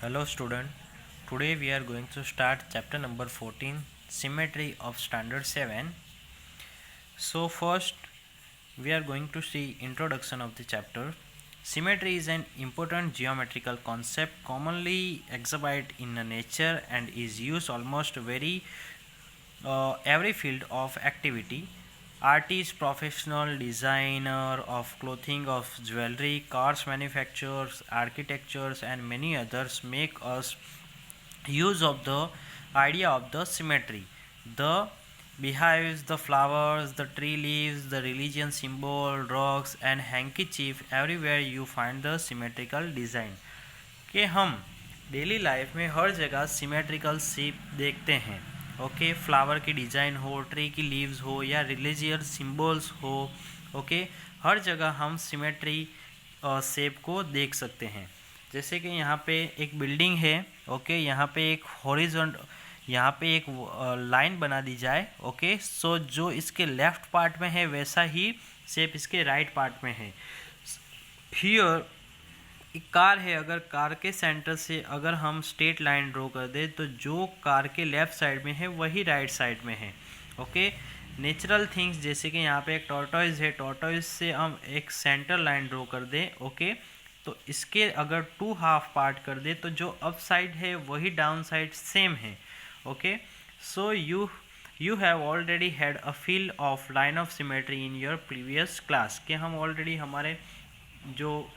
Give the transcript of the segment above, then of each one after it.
Hello student, today we are going to start chapter number 14, Symmetry of Standard 7. So first we are going to see introduction of the chapter. Symmetry is an important geometrical concept commonly exhibited in nature and is used almost every field of activity. Artists, professional designer of clothing, of jewelry, cars manufacturers, architectures, and many others make us use of the idea of the symmetry. The beehives, the flowers, the tree leaves, the religion symbol, rocks and handkerchief, everywhere you find the symmetrical design. कि हम daily life में हर जगह symmetrical shape देखते हैं. Okay, flower की design हो, tree की leaves हो या रिलीजियस सिंबल्स हो. ओके, हर जगह हम सिमेट्री शेप को देख सकते हैं. जैसे कि यहाँ पे एक बिल्डिंग है. ओके, यहाँ पे एक हॉरिजॉन्ट, यहाँ पे एक लाइन बना दी जाए. ओके, सो जो इसके लेफ्ट पार्ट में है वैसा ही शेप इसके राइट पार्ट में है. हियर एक कार है, अगर कार के सेंटर से अगर हम स्ट्रेट लाइन ड्रॉ कर दें तो जो कार के लेफ्ट साइड में है वही राइट साइड में है. ओके, नेचुरल थिंग्स जैसे कि यहाँ पे एक टॉर्टोइज है, टॉर्टोइज से हम एक सेंटर लाइन ड्रॉ कर दें. ओके, तो इसके अगर टू हाफ पार्ट कर दे तो जो अप साइड है वही डाउन साइड सेम है. Okay, so you have already had a feel of line of symmetry in your previous class. कि हम ऑलरेडी हमारे जो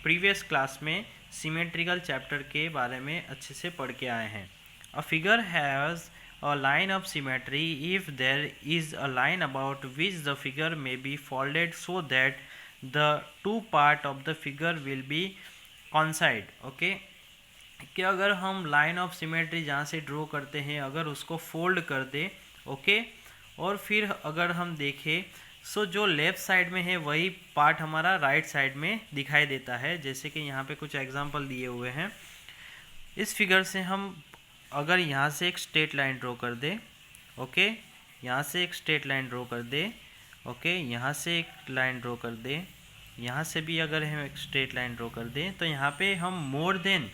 प्रीवियस क्लास में सिमेट्रिकल चैप्टर के बारे में अच्छे से पढ़ के आए हैं. A figure has a line of symmetry if there is a line about which the figure may be folded so that the two part of the figure will be कॉन्साइड. Okay, कि अगर हम लाइन ऑफ सिमेट्री जहाँ से draw करते हैं अगर उसको fold कर दे. ओके, और फिर अगर हम देखें सो जो लेफ़्ट साइड में है वही पार्ट हमारा राइट साइड में दिखाई देता है. जैसे कि यहाँ पे कुछ एग्जांपल दिए हुए हैं. इस फिगर से हम अगर यहाँ से एक स्ट्रेट लाइन ड्रॉ कर दे. ओके, यहाँ से एक स्ट्रेट लाइन ड्रॉ कर दे. ओके, यहाँ से एक लाइन ड्रॉ कर दे, यहाँ से भी अगर हम एक स्ट्रेट लाइन ड्रॉ कर दें तो यहाँ पे हम मोर देन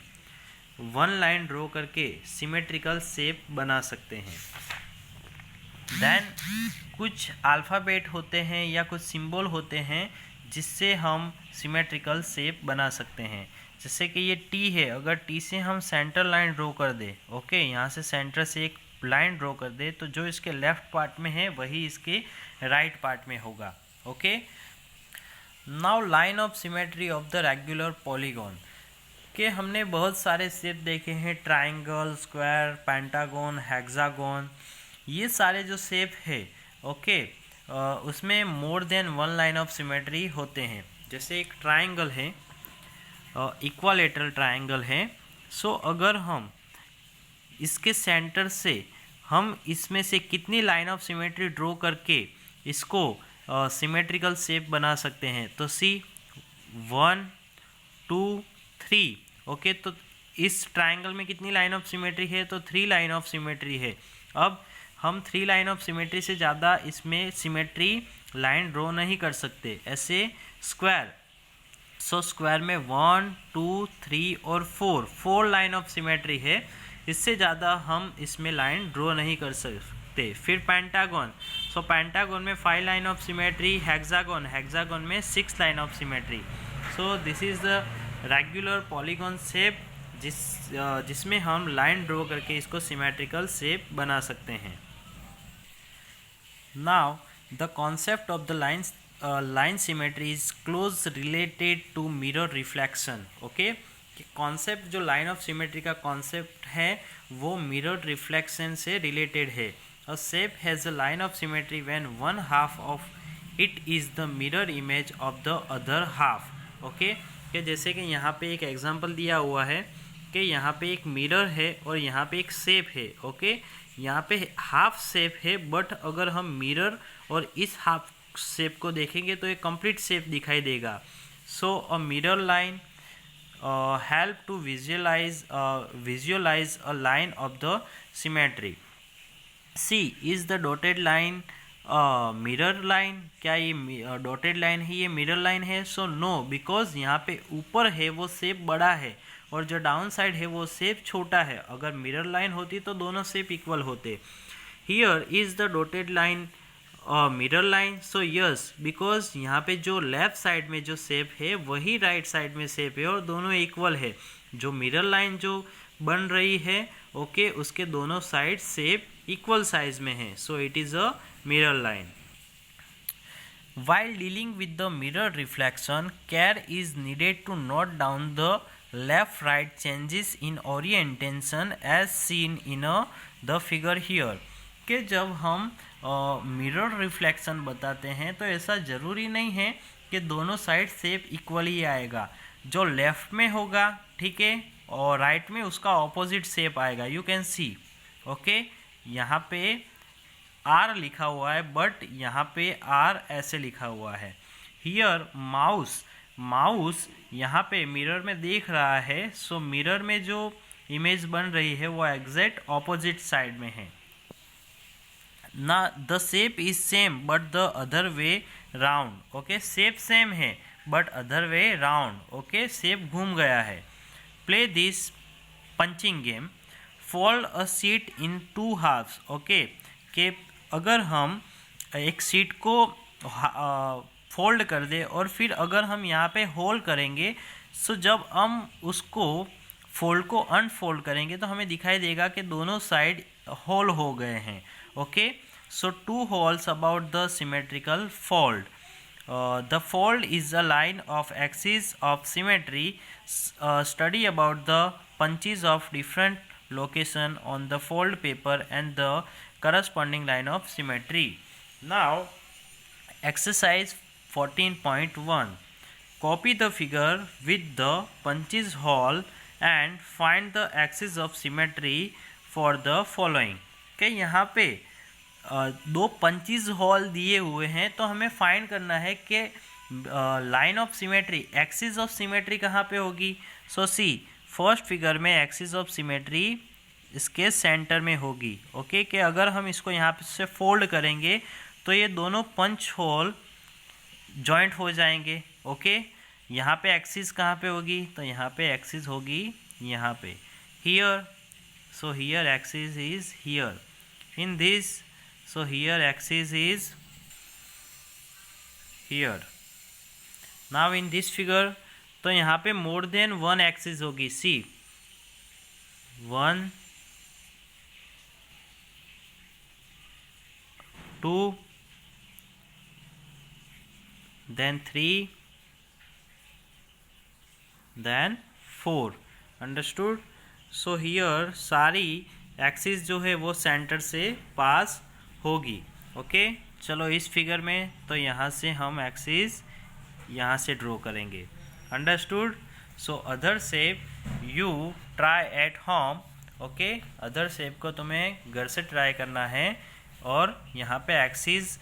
वन लाइन ड्रॉ करके सिमेट्रिकल शेप बना सकते हैं. देन कुछ अल्फ़ाबेट होते हैं या कुछ सिंबल होते हैं जिससे हम सिमेट्रिकल शेप बना सकते हैं. जैसे कि ये टी है, अगर टी से हम सेंटर लाइन ड्रॉ कर दे. ओके, यहाँ से सेंटर से एक लाइन ड्रॉ कर दे तो जो इसके लेफ्ट पार्ट में है वही इसके राइट पार्ट में होगा. Okay, now line of symmetry of the regular polygon. के हमने बहुत सारे शेप देखे हैं, ट्राइंगल, स्क्वायर, पेंटागन, हेक्सागन. ये सारे जो शेप है ओके उसमें मोर than one line of symmetry होते हैं. जैसे एक ट्राइंगल है, इक्वालेटरल ट्राइंगल है. सो अगर हम इसके सेंटर से हम इसमें से कितनी लाइन ऑफ सिमेट्री ड्रॉ करके इसको सिमेट्रिकल शेप बना सकते हैं तो सी 1 2 3. ओके, तो इस ट्राइंगल में कितनी लाइन ऑफ सिमेट्री है तो 3 लाइन ऑफ सिमेट्री है. अब हम 3 लाइन ऑफ सिमेट्री से ज़्यादा इसमें सिमेट्री लाइन ड्रॉ नहीं कर सकते. ऐसे स्क्वायर, सो स्क्वायर में 1 2 3 और 4 लाइन ऑफ सिमेट्री है. इससे ज़्यादा हम इसमें लाइन ड्रॉ नहीं कर सकते. फिर पेंटागन, सो पेंटागन में 5 लाइन ऑफ सिमेट्री. हेक्सागन में 6 line of symmetry. So this is the regular polygon shape जिसमें हम लाइन ड्रॉ करके इसको सिमेट्रिकल शेप बना सकते हैं. Now the concept of the line symmetry is close related to mirror reflection. Okay, कि concept जो लाइन ऑफ सिमेट्री का कॉन्सेप्ट है वो मिरर रिफ्लेक्शन से रिलेटेड है. अ shape has a line of symmetry when one half of it is the mirror image of the other half. Okay, कि जैसे कि यहाँ पे एक एग्जांपल दिया हुआ है कि यहाँ पे एक मिरर है और यहाँ पे एक शेप है. ओके, यहाँ पे हाफ शेप है बट अगर हम मिरर और इस हाफ शेप को देखेंगे तो एक कंप्लीट शेप दिखाई देगा. So a mirror line help to visualise a line of the symmetry. See is the dotted line mirror line. क्या ये डॉटेड लाइन है, ये मिरर लाइन है? सो नो, बिकॉज यहाँ पे ऊपर है वो शेप बड़ा है और जो डाउन साइड है वो शेप छोटा है। अगर मिरर लाइन होती तो दोनों शेप इक्वल होते। Here is the dotted line mirror line, so yes, because यहाँ पे जो लेफ्ट साइड में जो शेप है वही राइट साइड में शेप है और दोनों इक्वल है। जो मिरर लाइन जो बन रही है ओके उसके दोनों साइड शेप इक्वल साइज में है, so it is a mirror line. While dealing with the mirror reflection, care is needed to note down the left-right changes in orientation as seen in the figure here। कि जब हम mirror reflection बताते हैं तो ऐसा ज़रूरी नहीं है कि दोनों साइड शेप इक्वली आएगा। जो लेफ्ट में होगा ठीक है और राइट में उसका ऑपोजिट शेप आएगा। यू कैन सी ओके, यहाँ पे आर लिखा हुआ है बट यहाँ पे आर ऐसे लिखा हुआ है। हियर माउस, माउस यहाँ पे मिरर में देख रहा है, सो मिरर में जो इमेज बन रही है वो एग्जैक्ट ऑपोजिट साइड में है ना। The shape is same but the other way round. Okay, shape same है but other way round. Okay, shape घूम गया है। Play this punching game, fold a sheet in 2 halves. Okay, कि अगर हम एक शीट को फोल्ड कर दे और फिर अगर हम यहाँ पे होल्ड करेंगे, सो जब हम उसको फोल्ड को अनफोल्ड करेंगे तो हमें दिखाई देगा कि दोनों साइड होल हो गए हैं। Okay, so 2 holes about the symmetrical fold. The fold is a line of axis of symmetry. Study about the punches of different location on the fold paper and the corresponding line of symmetry. Now, exercise 14.1. Copy the figure with the punches hole and find the axis of symmetry for the following. कि यहाँ पे 2 punches whole दिए हुए हैं तो हमें find करना है कि line of symmetry, axis of symmetry कहाँ पे होगी। सो सी, फर्स्ट फिगर में एक्सिस ऑफ सिमेट्री इसके सेंटर में होगी। ओके, कि अगर हम इसको यहाँ से फोल्ड करेंगे तो ये दोनों पंच होल जॉइंट हो जाएंगे। ओके, यहाँ पे एक्सिस कहाँ पे होगी, तो यहाँ पे एक्सिस होगी यहाँ पे, here. So here axis is here in this, so here axis is here। now in this figure तो यहाँ पे more than 1 axis होगी। see 1 2 then 3 then 4। understood? so here सारी एक्सिस जो है वो सेंटर से पास होगी। ओके, चलो इस फिगर में तो यहाँ से हम एक्सिस यहाँ से ड्रॉ करेंगे। Understood? So other shape you try at home. Okay, other shape को तुम्हें घर से ट्राई करना है और यहाँ पे एक्सिस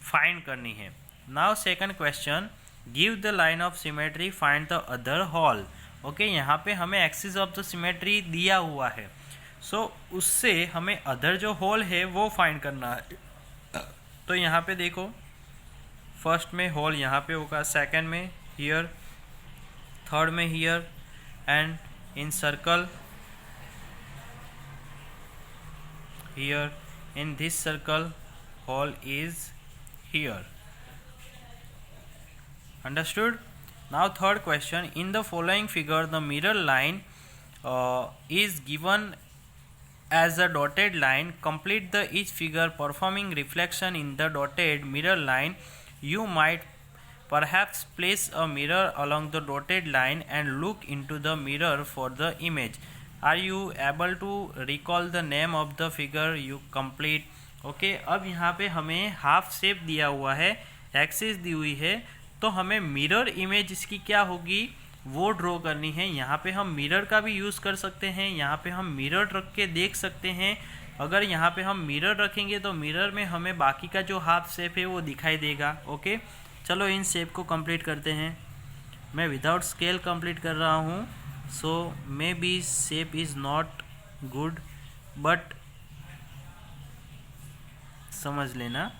फाइंड करनी है। Now second question, give the line of symmetry, find the other hole. Okay, यहाँ पे हमें एक्सिस ऑफ द सिमेट्री दिया हुआ है, सो उससे हमें अदर जो होल है वो फाइंड करना है। तो यहाँ पे देखो, फर्स्ट में होल यहाँ पे होगा, सेकंड में हियर, थर्ड में here and in circle here. In this circle hole is here. Understood? Now third question, in the following figure the mirror line is given as a dotted line. Complete the each figure performing reflection in the dotted mirror line. You might perhaps place a mirror along the dotted line and look into the mirror for the image. Are you able to recall the name of the figure you complete? Okay, अब यहाँ पे हमें half shape दिया हुआ है, axis दी हुई है, तो हमें मिरर इमेज इसकी क्या होगी वो ड्रॉ करनी है। यहाँ पे हम मिरर का भी यूज़ कर सकते हैं, यहाँ पे हम मिरर रख के देख सकते हैं। अगर यहाँ पे हम मिरर रखेंगे तो मिरर में हमें बाकी का जो हाफ शेप है वो दिखाई देगा। ओके, चलो इन शेप को कंप्लीट करते हैं। मैं विदाउट स्केल कंप्लीट कर रहा हूँ, so maybe shape is not good but समझ लेना।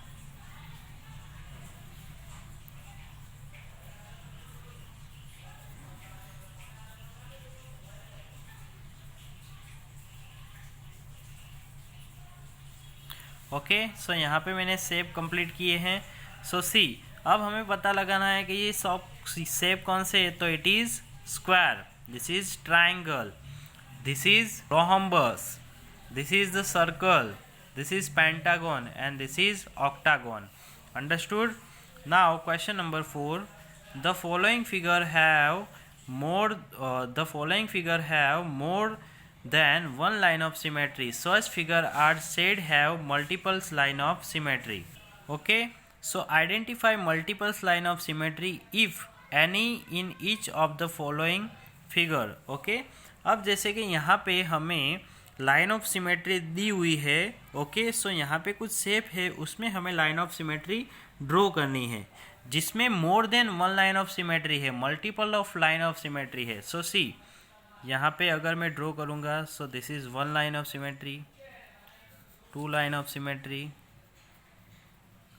ओके, सो यहाँ पे मैंने शेप कंप्लीट किए हैं। सो सी, अब हमें पता लगाना है कि ये शेप कौन से है। तो it is square, this is triangle, this is rhombus, this is the circle, this is pentagon, and this is octagon. Understood? Now question number 4. The following figure have more than one line of symmetry. Such figure are said have multiple line of symmetry. Okay, so identify multiple line of symmetry if any in each of the following figure. Okay, अब जैसे कि यहाँ पे हमें line of symmetry दी हुई है। Okay, सो यहाँ पे कुछ शेप है, उसमें हमें लाइन ऑफ सिमेट्री ड्रॉ करनी है जिसमें more than one line of symmetry है, multiple of line of symmetry है। सो सी, यहाँ पे अगर मैं ड्रॉ करूँगा, so this is one line of symmetry, two line of symmetry,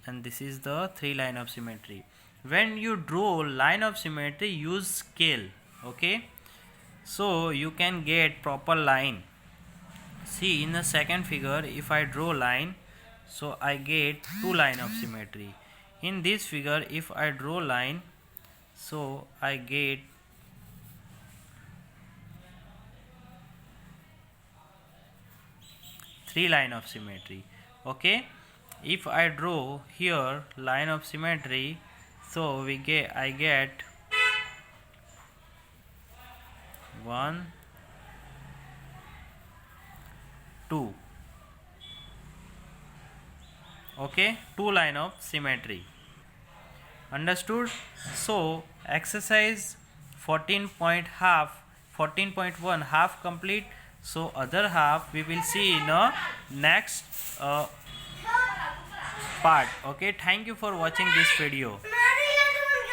and this is the three line of symmetry. When you draw line of symmetry, use scale. Okay, so you can get proper line. See, in the second figure, if I draw line, so I get two line of symmetry. In this figure, if I draw line, so I get three line of symmetry. Okay, if I draw here line of symmetry, so I get 1 2. Okay, two line of symmetry. Understood? So exercise 14.1 half complete. So other half we will see in a next part. Okay, thank you for watching this video.